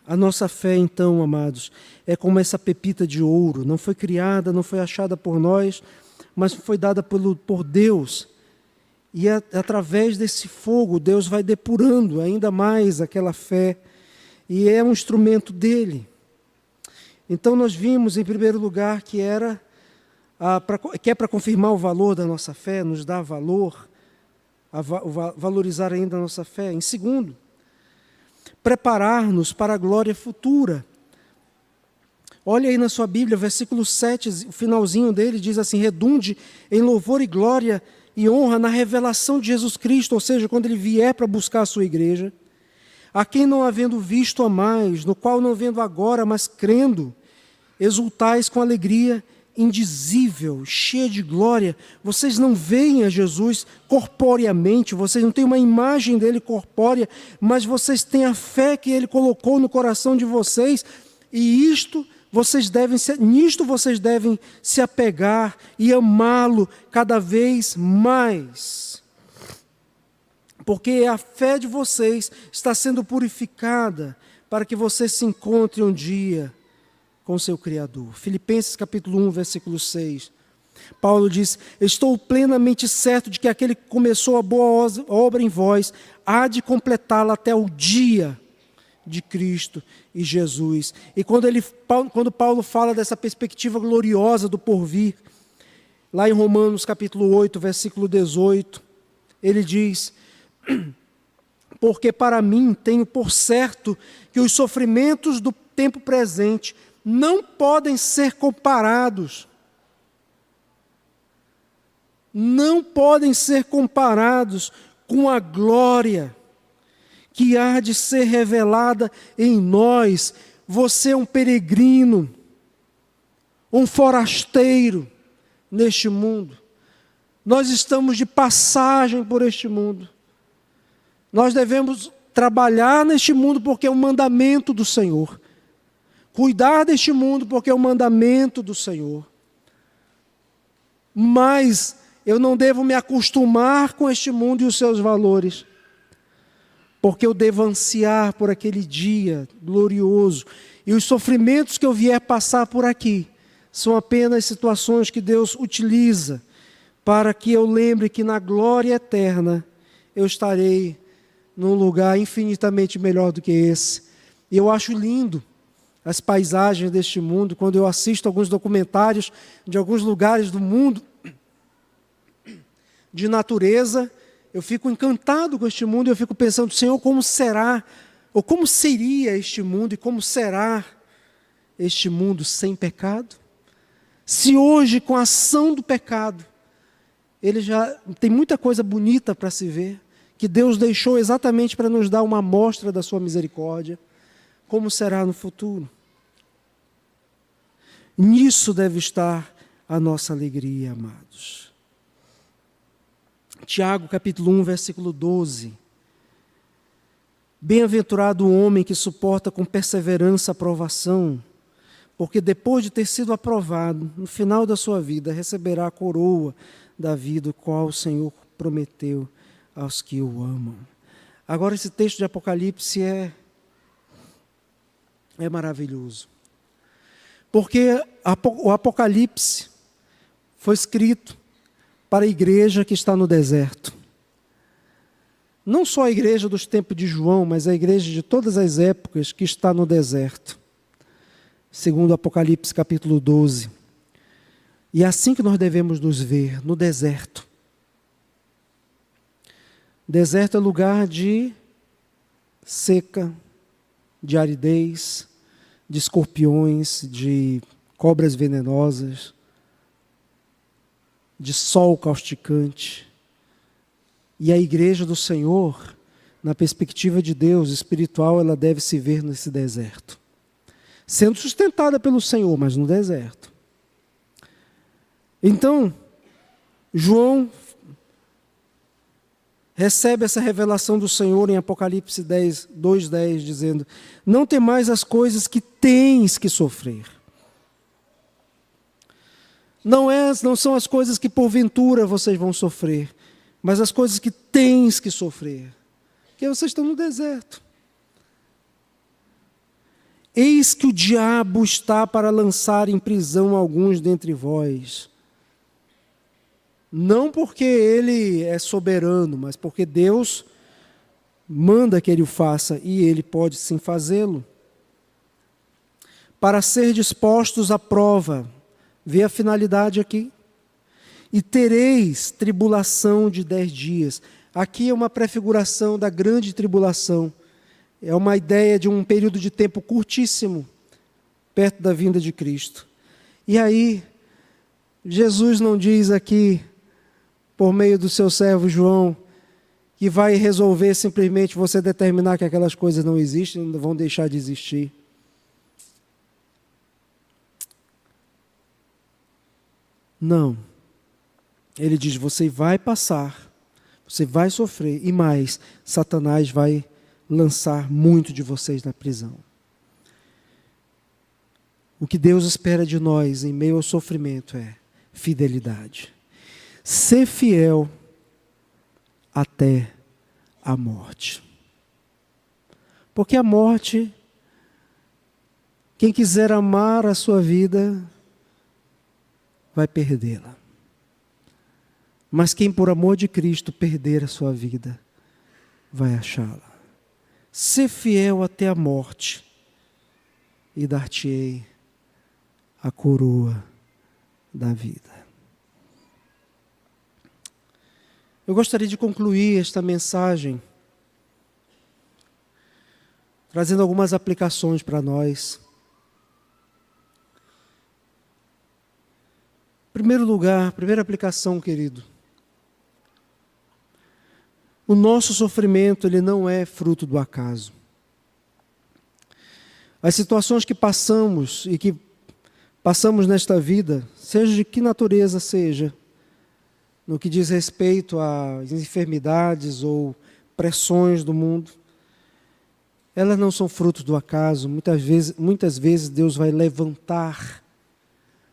A nossa fé, então, amados, é como essa pepita de ouro. Não foi criada, não foi achada por nós, mas foi dada por Deus. E através desse fogo, Deus vai depurando ainda mais aquela fé. E é um instrumento dele. Então nós vimos, em primeiro lugar, que é para confirmar o valor da nossa fé, nos dar valor, valorizar ainda a nossa fé. Em segundo, preparar-nos para a glória futura. Olha aí na sua Bíblia, versículo 7, o finalzinho dele diz assim: redunde em louvor e glória e honra na revelação de Jesus Cristo, ou seja, quando ele vier para buscar a sua igreja, a quem não havendo visto a mais, no qual não vendo agora, mas crendo, exultais com alegria indizível, cheia de glória. Vocês não veem a Jesus corporeamente, vocês não têm uma imagem dele corpórea, mas vocês têm a fé que ele colocou no coração de vocês, e nisto vocês devem se apegar e amá-lo cada vez mais. Porque a fé de vocês está sendo purificada para que vocês se encontrem um dia com seu Criador. Filipenses capítulo 1, versículo 6. Paulo diz: estou plenamente certo de que aquele que começou a boa obra em vós há de completá-la até o dia de Cristo e Jesus. E quando Paulo fala dessa perspectiva gloriosa do porvir, lá em Romanos capítulo 8, versículo 18, ele diz: porque para mim tenho por certo que os sofrimentos do tempo presente não podem ser comparados. Não podem ser comparados com a glória que há de ser revelada em nós. Você é um peregrino, um forasteiro neste mundo. Nós estamos de passagem por este mundo. Nós devemos trabalhar neste mundo porque é um mandamento do Senhor. Cuidar deste mundo porque é um mandamento do Senhor. Mas eu não devo me acostumar com este mundo e os seus valores, porque eu devo ansiar por aquele dia glorioso. E os sofrimentos que eu vier passar por aqui são apenas situações que Deus utiliza para que eu lembre que na glória eterna eu estarei num lugar infinitamente melhor do que esse. E eu acho lindo as paisagens deste mundo. Quando eu assisto alguns documentários de alguns lugares do mundo de natureza, eu fico encantado com este mundo, eu fico pensando: Senhor, como será, ou como seria este mundo, e como será este mundo sem pecado? Se hoje, com a ação do pecado, ele já tem muita coisa bonita para se ver, que Deus deixou exatamente para nos dar uma amostra da sua misericórdia, como será no futuro? Nisso deve estar a nossa alegria, amados. Tiago capítulo 1, versículo 12. Bem-aventurado o homem que suporta com perseverança a provação, porque depois de ter sido aprovado, no final da sua vida, receberá a coroa da vida, o qual o Senhor prometeu aos que o amam. Agora, esse texto de Apocalipse é maravilhoso, porque o Apocalipse foi escrito para a igreja que está no deserto. Não só a igreja dos tempos de João, mas a igreja de todas as épocas que está no deserto. Segundo Apocalipse capítulo 12. E é assim que nós devemos nos ver, no deserto. Deserto é lugar de seca, de aridez, de escorpiões, de cobras venenosas, de sol causticante. E a igreja do Senhor, na perspectiva de Deus espiritual, ela deve se ver nesse deserto, sendo sustentada pelo Senhor, mas no deserto. Então, João recebe essa revelação do Senhor em Apocalipse 2:10, dizendo: não temais as coisas que tens que sofrer. Não são as coisas que porventura vocês vão sofrer, mas as coisas que tens que sofrer. Porque vocês estão no deserto. Eis que o diabo está para lançar em prisão alguns dentre vós. Não porque ele é soberano, mas porque Deus manda que ele o faça, e ele pode sim fazê-lo. Para ser dispostos à prova, vê a finalidade aqui. E tereis tribulação de 10 dias. Aqui é uma prefiguração da grande tribulação. É uma ideia de um período de tempo curtíssimo, perto da vinda de Cristo. E aí, Jesus não diz aqui, por meio do seu servo João, que vai resolver simplesmente você determinar que aquelas coisas não existem, não vão deixar de existir. Não. Ele diz, você vai passar, você vai sofrer, e mais, Satanás vai lançar muito de vocês na prisão. O que Deus espera de nós em meio ao sofrimento é fidelidade. Ser fiel até a morte. Porque a morte, quem quiser amar a sua vida, vai perdê-la. Mas quem por amor de Cristo perder a sua vida, vai achá-la. Ser fiel até a morte, e dar-te-ei a coroa da vida. Eu gostaria de concluir esta mensagem trazendo algumas aplicações para nós. Em primeiro lugar, primeira aplicação, querido. O nosso sofrimento, ele não é fruto do acaso. As situações que passamos e que passamos nesta vida, seja de que natureza seja, no que diz respeito às enfermidades ou pressões do mundo, elas não são frutos do acaso. Muitas vezes Deus vai levantar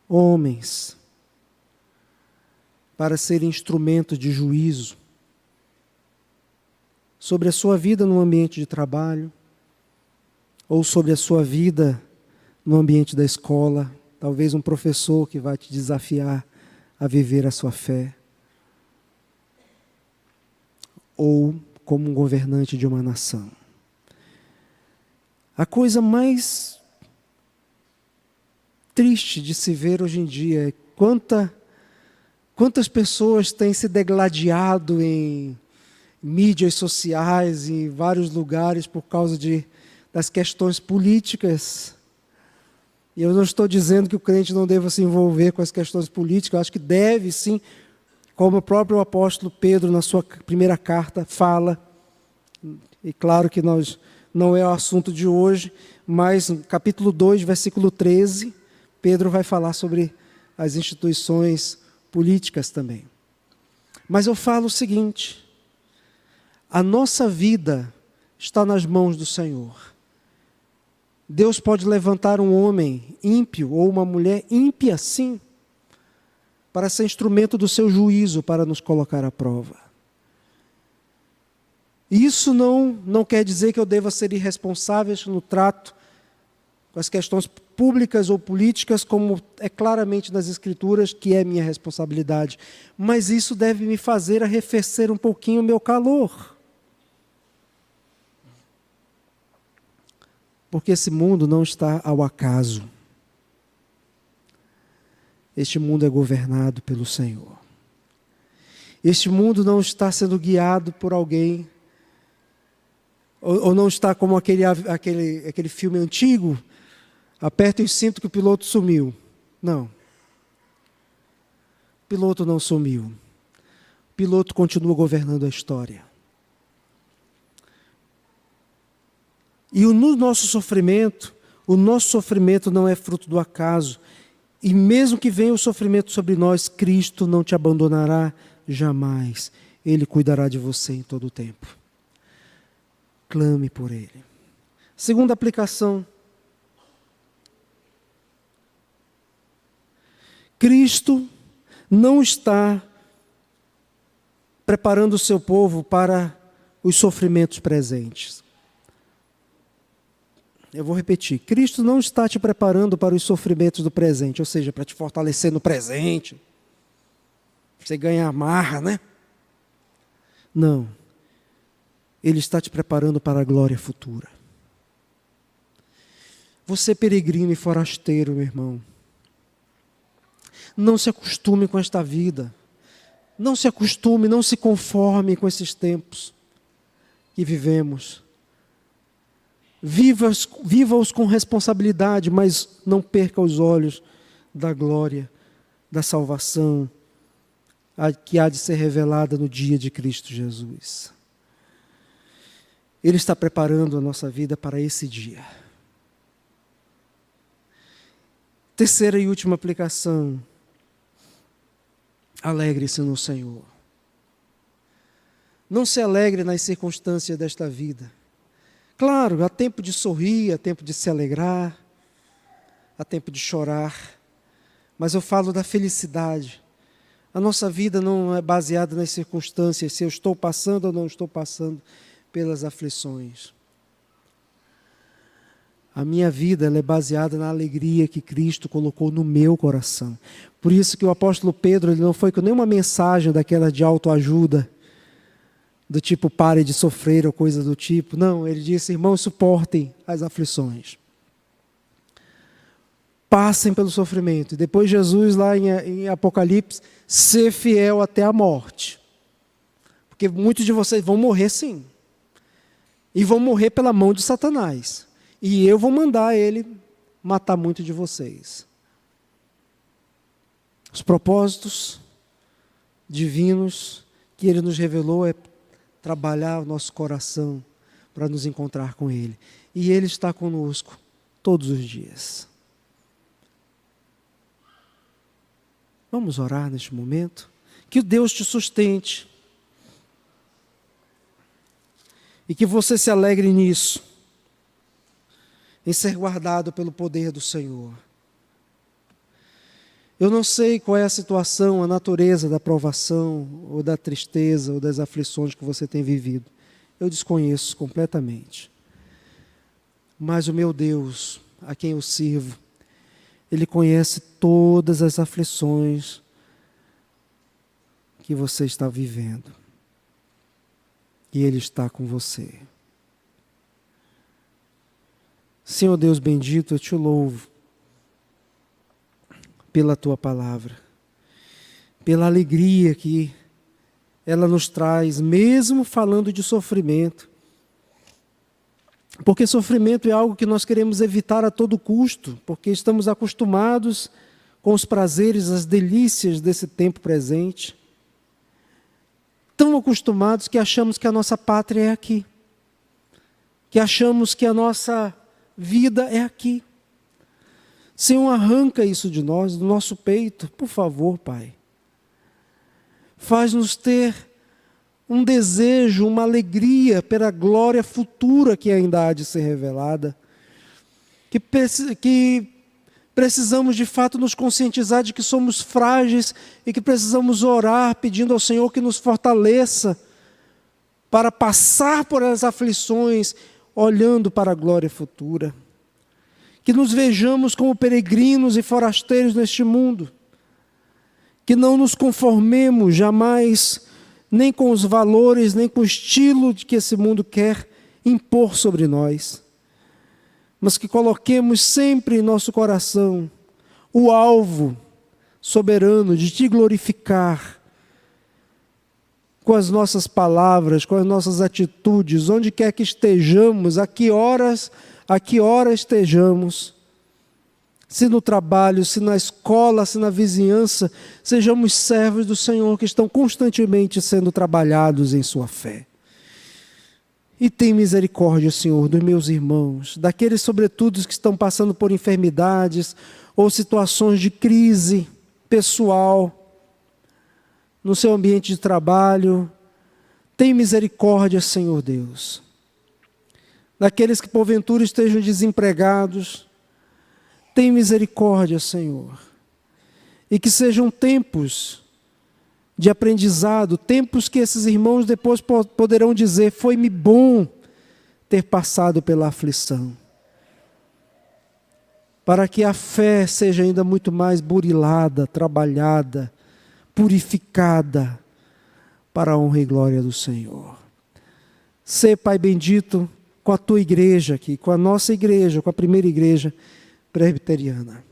homens para serem instrumentos de juízo sobre a sua vida no ambiente de trabalho, ou sobre a sua vida no ambiente da escola, talvez um professor que vai te desafiar a viver a sua fé, ou como um governante de uma nação. A coisa mais triste de se ver hoje em dia é quantas pessoas têm se degladiado em mídias sociais, em vários lugares, por causa das questões políticas. E eu não estou dizendo que o crente não deva se envolver com as questões políticas, eu acho que deve sim, como o próprio apóstolo Pedro, na sua primeira carta, fala. E claro que não é o assunto de hoje, mas no capítulo 2, versículo 13, Pedro vai falar sobre as instituições políticas também. Mas eu falo o seguinte: a nossa vida está nas mãos do Senhor. Deus pode levantar um homem ímpio ou uma mulher ímpia, sim, para ser instrumento do seu juízo, para nos colocar à prova. Isso não quer dizer que eu deva ser irresponsável no trato com as questões públicas ou políticas, como é claramente nas Escrituras, que é minha responsabilidade. Mas isso deve me fazer arrefecer um pouquinho o meu calor. Porque esse mundo não está ao acaso. Este mundo é governado pelo Senhor. Este mundo não está sendo guiado por alguém, ou não está como aquele filme antigo, aperta o cinto que o piloto sumiu. Não. O piloto não sumiu. O piloto continua governando a história. E no nosso sofrimento não é fruto do acaso. E mesmo que venha o sofrimento sobre nós, Cristo não te abandonará jamais. Ele cuidará de você em todo o tempo. Clame por Ele. Segunda aplicação. Cristo não está preparando o seu povo para os sofrimentos presentes. Eu vou repetir. Cristo não está te preparando para os sofrimentos do presente, ou seja, para te fortalecer no presente. Pra você ganhar marra, né? Não. Ele está te preparando para a glória futura. Você peregrino e forasteiro, meu irmão. Não se acostume com esta vida. Não se acostume, não se conforme com esses tempos que vivemos. Viva-os com responsabilidade, mas não perca os olhos da glória, da salvação, que há de ser revelada no dia de Cristo Jesus. Ele está preparando a nossa vida para esse dia. Terceira e última aplicação. Alegre-se no Senhor. Não se alegre nas circunstâncias desta vida. Claro, há tempo de sorrir, há tempo de se alegrar, há tempo de chorar, mas eu falo da felicidade. A nossa vida não é baseada nas circunstâncias, se eu estou passando ou não estou passando pelas aflições. A minha vida ela é baseada na alegria que Cristo colocou no meu coração. Por isso que o apóstolo Pedro ele não foi com nenhuma mensagem daquela de autoajuda, do tipo pare de sofrer ou coisa do tipo. Não, ele disse, irmãos, suportem as aflições. Passem pelo sofrimento. E depois Jesus lá em Apocalipse, ser fiel até a morte. Porque muitos de vocês vão morrer sim. E vão morrer pela mão de Satanás. E eu vou mandar ele matar muitos de vocês. Os propósitos divinos que ele nos revelou é trabalhar o nosso coração para nos encontrar com ele. E ele está conosco todos os dias. Vamos orar neste momento? Que Deus te sustente. E que você se alegre nisso. Em ser guardado pelo poder do Senhor. Eu não sei qual é a situação, a natureza da provação, ou da tristeza, ou das aflições que você tem vivido. Eu desconheço completamente. Mas o meu Deus, a quem eu sirvo, Ele conhece todas as aflições que você está vivendo. E Ele está com você. Senhor Deus bendito, eu te louvo pela tua palavra, pela alegria que ela nos traz, mesmo falando de sofrimento. Porque sofrimento é algo que nós queremos evitar a todo custo, porque estamos acostumados com os prazeres, as delícias desse tempo presente. Tão acostumados que achamos que a nossa pátria é aqui, que achamos que a nossa vida é aqui. Senhor, arranca isso de nós, do nosso peito, por favor, Pai. Faz-nos ter um desejo, uma alegria pela glória futura que ainda há de ser revelada. Que precisamos de fato nos conscientizar de que somos frágeis e que precisamos orar pedindo ao Senhor que nos fortaleça para passar por as aflições, olhando para a glória futura. Que nos vejamos como peregrinos e forasteiros neste mundo. Que não nos conformemos jamais nem com os valores, nem com o estilo que esse mundo quer impor sobre nós. Mas que coloquemos sempre em nosso coração o alvo soberano de te glorificar com as nossas palavras, com as nossas atitudes, onde quer que estejamos, a que hora estejamos, se no trabalho, se na escola, se na vizinhança, sejamos servos do Senhor que estão constantemente sendo trabalhados em sua fé. E tem misericórdia, Senhor, dos meus irmãos, daqueles sobretudo que estão passando por enfermidades ou situações de crise pessoal, no seu ambiente de trabalho. Tem misericórdia, Senhor Deus, daqueles que porventura estejam desempregados. Tem misericórdia, Senhor. e que sejam tempos de aprendizado, tempos que esses irmãos depois poderão dizer: foi-me bom ter passado pela aflição. Para que a fé seja ainda muito mais burilada, trabalhada, purificada, para a honra e glória do Senhor. Sê, Pai bendito, com a tua igreja aqui, com a nossa igreja, com a primeira igreja presbiteriana.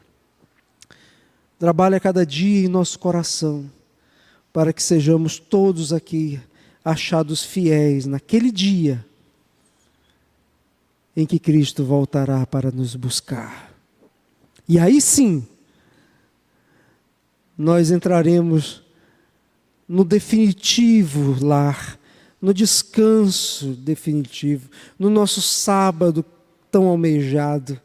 Trabalha cada dia em nosso coração, para que sejamos todos aqui achados fiéis naquele dia em que Cristo voltará para nos buscar. E aí sim, nós entraremos no definitivo lar, no descanso definitivo, no nosso sábado tão almejado.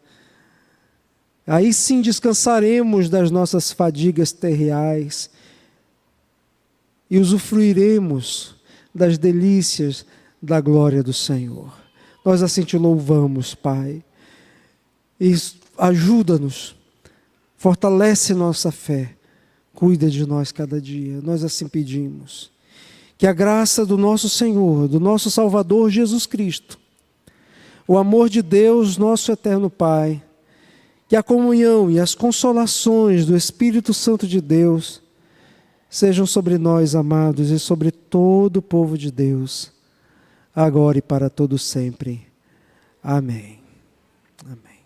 Aí sim descansaremos das nossas fadigas terreais e usufruiremos das delícias da glória do Senhor. Nós assim te louvamos, Pai, e ajuda-nos, fortalece nossa fé, cuida de nós cada dia, nós assim pedimos. Que a graça do nosso Senhor, do nosso Salvador Jesus Cristo, o amor de Deus, nosso eterno Pai, que a comunhão e as consolações do Espírito Santo de Deus sejam sobre nós, amados, e sobre todo o povo de Deus, agora e para todo sempre. Amém. Amém.